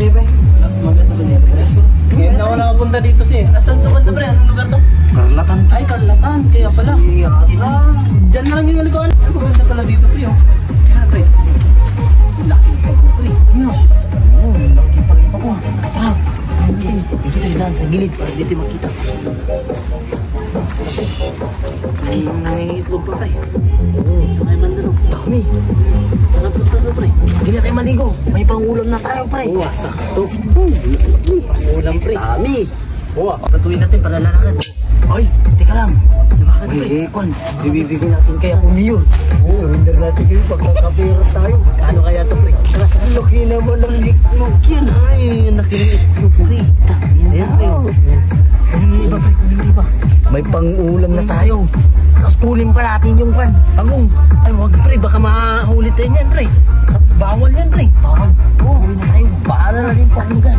sa'yo, pre. Maganda ba dito, pre? Ngayon na ako nakapunta dito siya. Asan ka ba ito, pre? Anong lugar to? Karlatan. Ay, Karlatan. Kaya pala. Diyan na lang yung alikuan. Ay, maganda pala dito, pre. Yan, pre. Laki pa ko, pre. Laki pa rin ako. Ito tayo daan sa gilid para dito makita. Ay, itlog pa, pre. Saan kayo banda, no? Dami. Saan ka punta to, pre? Hindi na tayo maligo. May pangulam na tayo, pre. Sakto. Ulam, pre. Dami. Patuloy natin para lalakad. Ay, teka lang. Lumakad, pre. Kwan, ibibigay natin kaya kung mayor. Surrender natin kayo pag nakapira tayo. Ano kaya to, pre? Ang laki naman ng itlog yan. Ay, nakinig ito, pre. Ayan, pre. Ano yung iba, pre? Ano yung iba? May pangulam na tayo. Tapos kunin pa natin yung kwan. Tagong. Ay, wag, pre. Baka mahuli tayo yan, pre. Bawal yan, pre. Bawal. Kunin na tayo. Bahala na din pakinggan.